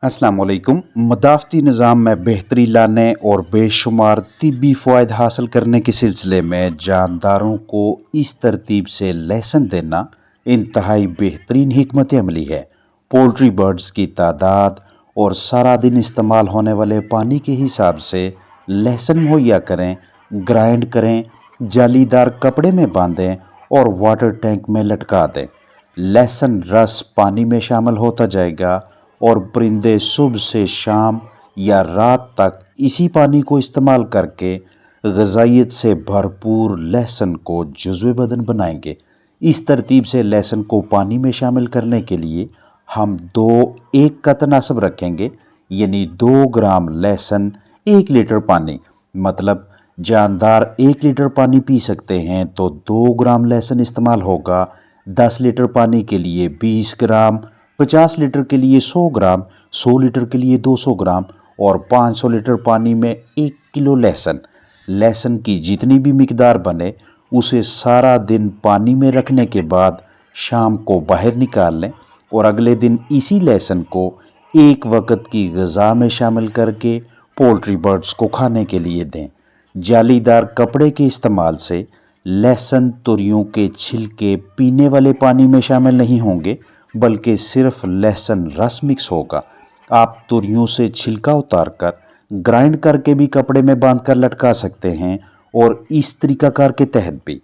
अस्सलाम वालेकुम। मदाफ़ती निज़ाम में बेहतरी लाने और बेशुमार तिब्बी फ़वाइद हासिल करने के सिलसिले में जानदारों को इस तरतीब से लहसुन देना इंतहाई बेहतरीन हिकमत अमली है। पोल्ट्री बर्ड्स की तादाद और सारा दिन इस्तेमाल होने वाले पानी के हिसाब से लहसुन मुहैया करें, ग्राइंड करें, जालीदार कपड़े में बांधें और वाटर टैंक में लटका दें। लहसुन रस पानी में शामिल होता जाएगा और परिंदे सुबह से शाम या रात तक इसी पानी को इस्तेमाल करके ग़िज़ाइयत से भरपूर लहसुन को जुज़्व बदन बनाएंगे। इस तरतीब से लहसुन को पानी में शामिल करने के लिए हम 2:1 का तनासब रखेंगे, यानी 2 ग्राम लहसुन 1 लीटर पानी। मतलब जानदार 1 लीटर पानी पी सकते हैं तो 2 ग्राम लहसुन इस्तेमाल होगा। 10 लीटर पानी के लिए 20 ग्राम, 50 लीटर के लिए 100 ग्राम, 100 लीटर के लिए 200 ग्राम और 500 लीटर पानी में 1 किलो लहसुन। लहसुन की जितनी भी मिकदार बने उसे सारा दिन पानी में रखने के बाद शाम को बाहर निकाल लें और अगले दिन इसी लहसुन को एक वक्त की ग़िज़ा में शामिल करके पोल्ट्री बर्ड्स को खाने के लिए दें। जालीदार कपड़े के इस्तेमाल से लहसुन तुरियों के छिलके पीने वाले पानी में शामिल नहीं होंगे, बल्कि सिर्फ लहसुन रस मिक्स होगा। आप तुरियों से छिलका उतारकर ग्राइंड करके भी कपड़े में बांधकर लटका सकते हैं और इस तरीकाकार के तहत भी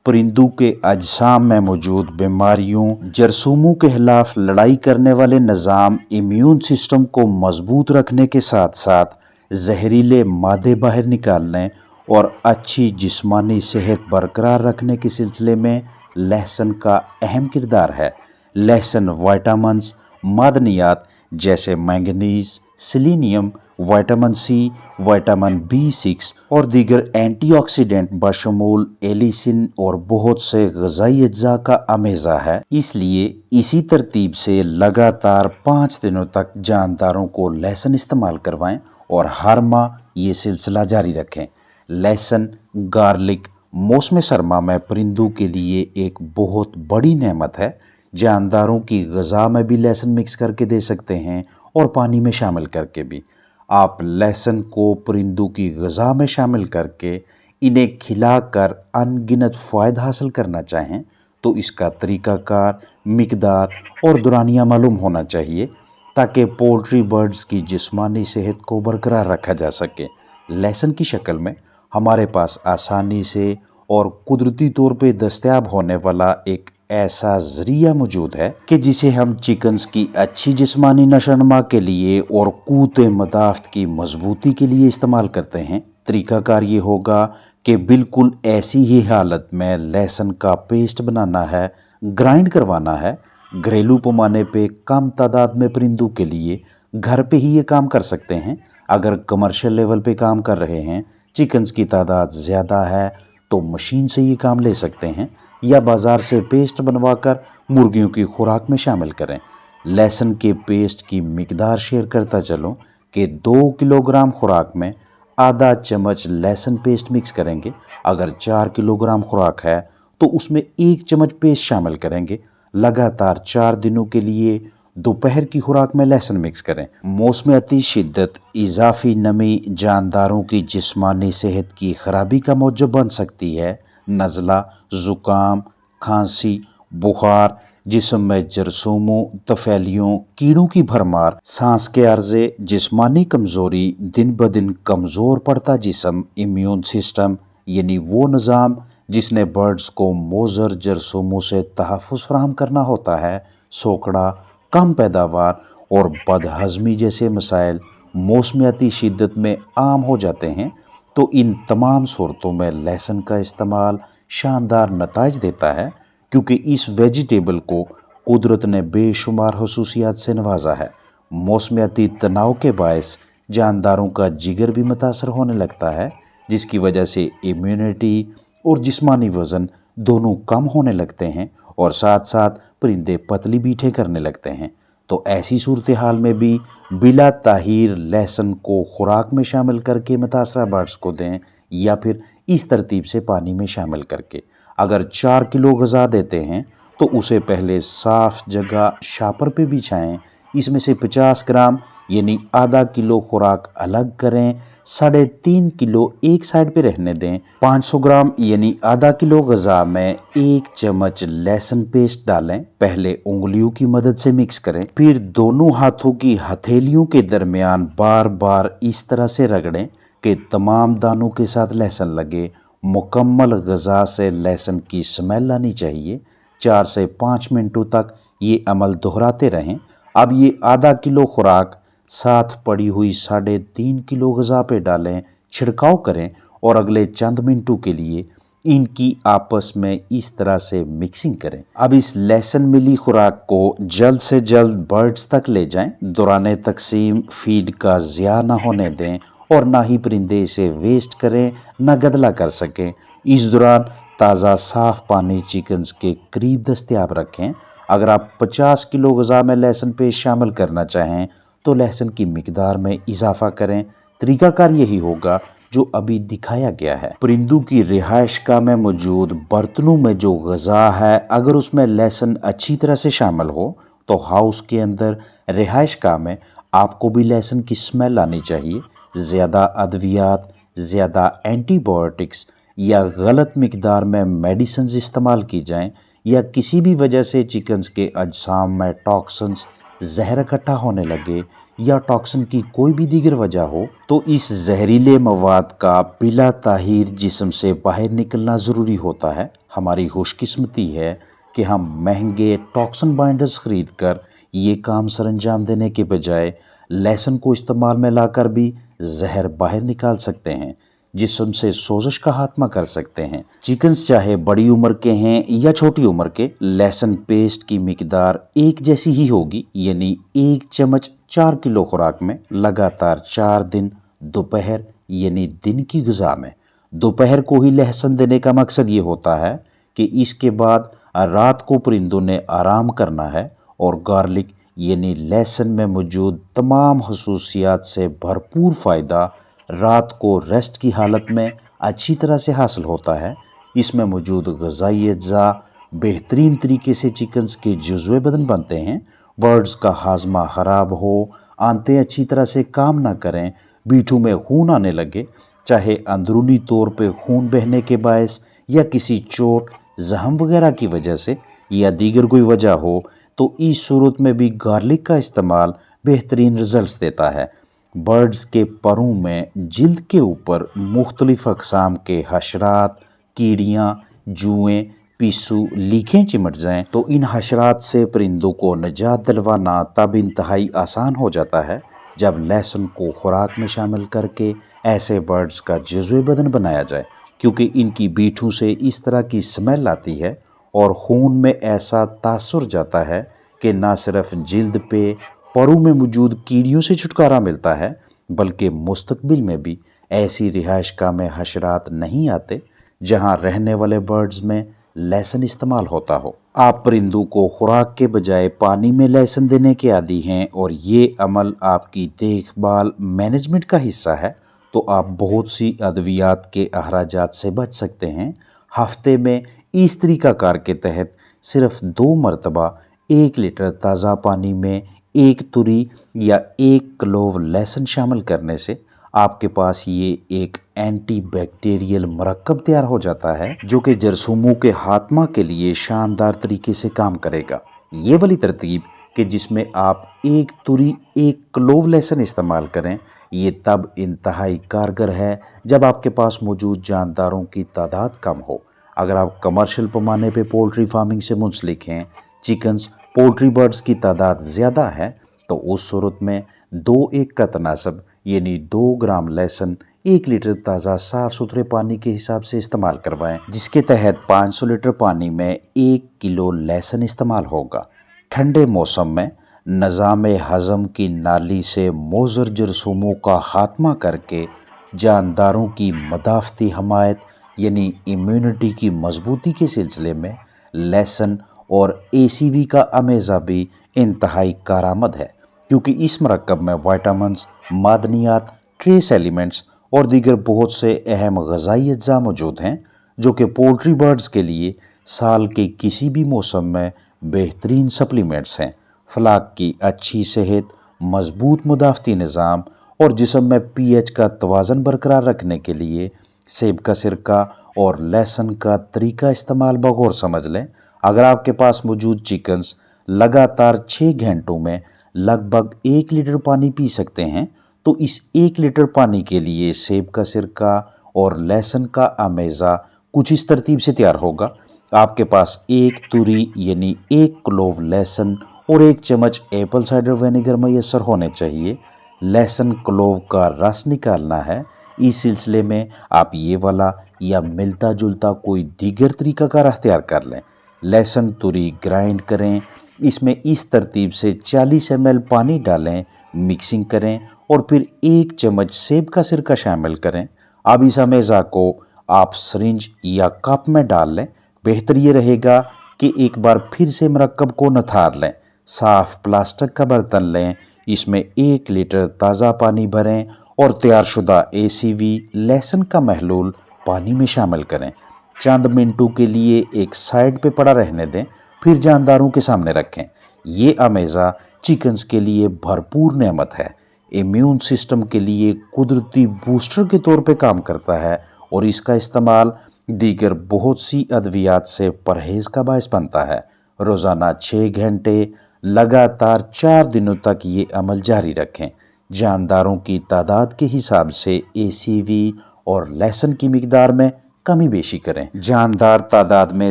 परिंदों के अजसाम में मौजूद बीमारियों, जरासीमों के खिलाफ लड़ाई करने वाले निज़ाम इम्यून सिस्टम को मजबूत रखने के साथ साथ जहरीले मादे बाहर निकालने और अच्छी जिस्मानी सेहत बरकरार रखने के सिलसिले में लहसुन का अहम किरदार है। लहसुन विटामिन्स, मादनियात जैसे manganese, selenium, vitamin C, vitamin B6 और दीगर एंटीऑक्सीडेंट बशमूल एलिसिन और बहुत से ग़िज़ाई अज्जा का अमेज़ा है। इसलिए इसी तरतीब से लगातार 5 दिनों तक जानदारों को लहसुन इस्तेमाल करवाएं और हर माह ये सिलसिला जारी रखें। लहसुन, गार्लिक मौसम सरमा में परिंदों के लिए एक बहुत बड़ी नेमत है। जानदारों की ग़िज़ा में भी लहसुन मिक्स करके दे सकते हैं और पानी में शामिल करके भी। आप लहसुन को परिंदों की ग़िज़ा में शामिल करके इन्हें खिलाकर अनगिनत फ़ायदा हासिल करना चाहें तो इसका तरीक़ाकार, मिकदार और दुरानिया मालूम होना चाहिए ताकि पोल्ट्री बर्ड्स की जिस्मानी सेहत को बरकरार रखा जा सके। लहसुन की शक्ल में हमारे पास आसानी से और कुदरती तौर पे दस्तयाब होने वाला एक ऐसा ज़रिया मौजूद है कि जिसे हम चिकन्स की अच्छी जिस्मानी नशोनुमा के लिए और क़ुव्वत मदाफ़त की मजबूती के लिए इस्तेमाल करते हैं। तरीक़ाकार ये होगा कि बिल्कुल ऐसी ही हालत में लहसुन का पेस्ट बनाना है, ग्राइंड करवाना है। घरेलू पैमाने पे कम तादाद में परिंदों के लिए घर पे ही ये काम कर सकते हैं। अगर कमर्शियल लेवल पे काम कर रहे हैं, चिकन्स की तादाद ज़्यादा है तो मशीन से ये काम ले सकते हैं या बाज़ार से पेस्ट बनवाकर मुर्गियों की खुराक में शामिल करें। लहसुन के पेस्ट की मिकदार शेयर करता चलूँ कि 2 किलोग्राम खुराक में आधा चम्मच लहसुन पेस्ट मिक्स करेंगे। अगर 4 किलोग्राम खुराक है तो उसमें 1 चम्मच पेस्ट शामिल करेंगे। लगातार 4 दिनों के लिए दोपहर की खुराक में लहसुन मिक्स करें। मौसमियाती शिद्दत, इजाफी नमी जानदारों की जिस्मानी सेहत की खराबी का मौजब बन सकती है। नज़ला, ज़ुकाम, खांसी, बुखार, जिस्म में जरासीमों, तफैलियों, कीड़ों की भरमार, सांस के अर्ज़े, जिस्मानी कमज़ोरी, दिन ब दिन कमज़ोर पड़ता जिस्म, इम्यून सिस्टम यानी वो निज़ाम जिसने बर्ड्स को मोज़र जरासीमों से तहफ़्फ़ुज़ फराहम करना होता है, सोकड़ा, कम पैदावार और बदहज़मी जैसे मसाइल मौसमियाती शिद्दत में आम हो जाते हैं। तो इन तमाम सूरतों में लहसुन का इस्तेमाल शानदार नताइज देता है, क्योंकि इस वेजिटेबल को कुदरत ने बेशुमार खसूसियात से नवाजा है। मौसमियाती तनाव के बायस जानदारों का जिगर भी मुतासर होने लगता है, जिसकी वजह से इम्यूनिटी और जिस्मानी वज़न दोनों कम होने लगते हैं और साथ साथ परिंदे पतली बीठे करने लगते हैं। तो ऐसी सूरत हाल में भी बिला ताहीर लहसुन को खुराक में शामिल करके मुतासरा बर्ड्स को दें या फिर इस तरतीब से पानी में शामिल करके। अगर 4 किलो ग़िज़ा देते हैं तो उसे पहले साफ़ जगह शापर पे बिछाएं। इसमें से 50 ग्राम यानी आधा किलो खुराक अलग करें, 3.5 किलो एक साइड पे रहने दें। 500 ग्राम यानी आधा किलो ग़िज़ा में 1 चम्मच लहसुन पेस्ट डालें। पहले उंगलियों की मदद से मिक्स करें, फिर दोनों हाथों की हथेलियों के दरमियान बार बार इस तरह से रगड़ें कि तमाम दानों के साथ लहसुन लगे। मुकम्मल ग़िज़ा से लहसुन की स्मेल आनी चाहिए। 4 से 5 मिनटों तक ये अमल दोहराते रहें। अब ये आधा किलो खुराक साथ पड़ी हुई 3.5 किलो ग़िज़ा पे डालें, छिड़काव करें और अगले चंद मिनटों के लिए इनकी आपस में इस तरह से मिक्सिंग करें। अब इस लहसुन मिली खुराक को जल्द से जल्द बर्ड्स तक ले जाएं। दौरान तकसीम फीड का ज़िया ना होने दें और ना ही परिंदे इसे वेस्ट करें, ना गदला कर सकें। इस दौरान ताज़ा साफ़ पानी चिकन्स के करीब दस्तयाब रखें। अगर आप 50 किलो ग़िज़ा में लहसुन पेस्ट शामिल करना चाहें तो लहसुन की मिकदार में इजाफा करें। तरीकाकार यही होगा जो अभी दिखाया गया है। परिंदों की रिहाइशगाह में मौजूद बर्तनों में जो ग़िज़ा है, अगर उसमें लहसुन अच्छी तरह से शामिल हो तो हाउस के अंदर रिहाइशगाह में आपको भी लहसुन की स्मेल आनी चाहिए। ज़्यादा अद्वियात, ज़्यादा एंटीबायोटिक्स या गलत मिकदार में मेडिसिन इस्तेमाल की जाएं या किसी भी वजह से चिकन्स के अजसाम में टॉक्सिन्स जहर इकट्ठा होने लगे या टॉक्सिन की कोई भी दीगर वजह हो तो इस जहरीले मवाद का बिला ताहीर जिस्म से बाहर निकलना ज़रूरी होता है। हमारी खुशकिस्मती है कि हम महंगे टॉक्सिन बाइंडर्स खरीद कर ये काम सरंजाम देने के बजाय लहसुन को इस्तेमाल में लाकर भी जहर बाहर निकाल सकते हैं, जिस्म से सोजिश का खात्मा कर सकते हैं। चिकन्स चाहे बड़ी उम्र के हैं या छोटी उम्र के, लहसुन पेस्ट की मिकदार एक जैसी ही होगी, यानी 1 चम्मच 4 किलो खुराक में लगातार 4 दिन दोपहर यानी दिन की ग़िज़ा में। दोपहर को ही लहसुन देने का मकसद ये होता है कि इसके बाद रात को परिंदों ने आराम करना है और गार्लिक यानी लहसुन में मौजूद तमाम खसूसियात से भरपूर फ़ायदा रात को रेस्ट की हालत में अच्छी तरह से हासिल होता है। इसमें मौजूद ग़िज़ाई अज्जा बेहतरीन तरीके से चिकन्स के जुज़वे बदन बनते हैं। बर्ड्स का हाजमा ख़राब हो, आंतें अच्छी तरह से काम ना करें, बीठों में खून आने लगे, चाहे अंदरूनी तौर पे खून बहने के बायस या किसी चोट ज़ख्म वगैरह की वजह से या दीगर कोई वजह हो, तो इस सूरत में भी गार्लिक का इस्तेमाल बेहतरीन रिजल्ट्स देता है। बर्ड्स के परों में जिल्द के ऊपर मुख्तलिफ अक़साम के हशरात, कीड़ियाँ, जुएँ, पिस्सू, लीखें चिमट जाएं तो इन हशरात से परिंदों को निजात दिलवाना तब इंतहाई आसान हो जाता है जब लहसुन को खुराक में शामिल करके ऐसे बर्ड्स का जुज़वे बदन बनाया जाए, क्योंकि इनकी बीठों से इस तरह की स्मेल आती है और खून में ऐसा तासुर जाता है कि ना सिर्फ जिल्द पे परों में मौजूद कीड़ियों से छुटकारा मिलता है, बल्कि मुस्तकबिल में भी ऐसी रिहाइशगाह में हशरात नहीं आते जहां रहने वाले बर्ड्स में लहसुन इस्तेमाल होता हो। आप परिंदों को खुराक के बजाय पानी में लहसुन देने के आदी हैं और ये अमल आपकी देखभाल मैनेजमेंट का हिस्सा है, तो आप बहुत सी अद्वियात के अखराजात से बच सकते हैं। हफ्ते में इस तरीकाकार के तहत सिर्फ 2 मरतबा 1 लीटर ताज़ा पानी में 1 तुरी या 1 क्लोव लहसुन शामिल करने से आपके पास ये एक एंटी बैक्टीरियल मरकब तैयार हो जाता है जो कि जरासीमों के खात्मा के लिए शानदार तरीके से काम करेगा। ये वाली तरतीब कि जिसमें आप 1 तुरी 1 क्लोव लहसुन इस्तेमाल करें, ये तब इंतहाई कारगर है जब आपके पास मौजूद जानदारों की तादाद कम हो। अगर आप कमर्शियल पैमाने पे पोल्ट्री फार्मिंग से मुंसलिक हैं, चिकन्स पोल्ट्री बर्ड्स की तादाद ज़्यादा है, तो उस सूरत में 2:1 का तनासब यानी 2 ग्राम लहसुन 1 लीटर ताज़ा साफ़ सुथरे पानी के हिसाब से इस्तेमाल करवाएं, जिसके तहत 500 लीटर पानी में 1 किलो लहसुन इस्तेमाल होगा। ठंडे मौसम में निज़ाम हज़म की नाली से मोज़र जरासीमों का खात्मा करके जानदारों की मदाफ़ती हमायत यानी इम्यूनिटी की मजबूती के सिलसिले में लहसुन और ACV का अमेज़ा भी इंतहाई कारआमद है, क्योंकि इस मरकब में विटामिन्स, मादनियात, ट्रेस एलिमेंट्स और दीगर बहुत से अहम ग़िज़ाई अज्जा मौजूद हैं जो कि पोल्ट्री बर्ड्स के लिए साल के किसी भी मौसम में बेहतरीन सप्लीमेंट्स हैं। फलाक की अच्छी सेहत, मजबूत मुदाफ़ती निज़ाम और जिस्म में pH का तवाज़न बरकरार रखने के लिए सेब का सिरका और लहसुन का तरीका इस्तेमाल बगौर समझ लें। अगर आपके पास मौजूद चिकन्स लगातार 6 घंटों में लगभग 1 लीटर पानी पी सकते हैं, तो इस 1 लीटर पानी के लिए सेब का सिरका और लहसुन का आमेज़ा कुछ इस तरतीब से तैयार होगा। आपके पास 1 तुरी यानी 1 क्लोव लहसुन और 1 चम्मच एप्पल साइडर विनेगर मैसर होने चाहिए। लहसुन क्लोव का रस निकालना है। इस सिलसिले में आप ये वाला या मिलता जुलता कोई दीगर तरीक़ाकार अख्तियार कर लें। लहसुन तुरी ग्राइंड करें, इसमें इस तरतीब से 40 ml पानी डालें, मिक्सिंग करें और फिर 1 चम्मच सेब का सिरका शामिल करें। अब इस अमेज़ा को आप सरिंज या कप में डाल लें। बेहतर ये रहेगा कि एक बार फिर से मरकब को नथार लें। साफ़ प्लास्टिक का बर्तन लें, इसमें 1 लीटर ताज़ा पानी भरें और तैयारशुदा ACV लहसुन का महलूल पानी में शामिल करें। चंद मिनटों के लिए एक साइड पे पड़ा रहने दें, फिर जानदारों के सामने रखें। ये अमेज़ा चिकन्स के लिए भरपूर नेमत है, इम्यून सिस्टम के लिए कुदरती बूस्टर के तौर पे काम करता है और इसका इस्तेमाल दीगर बहुत सी अद्वियात से परहेज़ का बायस बनता है। रोज़ाना 6 घंटे लगातार 4 दिनों तक ये अमल जारी रखें। जानदारों की तादाद के हिसाब से ACV और लहसुन की मिकदार में कमी बेशी करें। जानदार तादाद में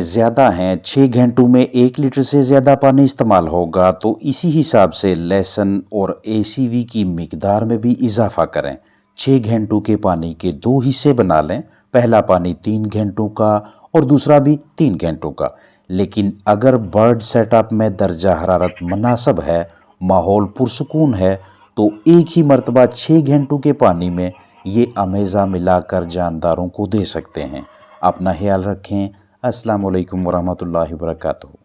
ज़्यादा हैं, 6 घंटों में 1 लीटर से ज़्यादा पानी इस्तेमाल होगा, तो इसी हिसाब से लहसुन और ACV की मिकदार में भी इजाफा करें। 6 घंटों के पानी के 2 हिस्से बना लें, पहला पानी 3 घंटों का और दूसरा भी 3 घंटों का। लेकिन अगर बर्ड सेटअप में दर्जा हरारत मुनासिब है, माहौल पुरसुकून है, तो एक ही मरतबा 6 घंटों के पानी में ये अमेज़ा मिलाकर जानदारों को दे सकते हैं। अपना ख्याल रखें। अस्सलाम वालेकुम वरहमतुल्लाहि वबरकातुहू।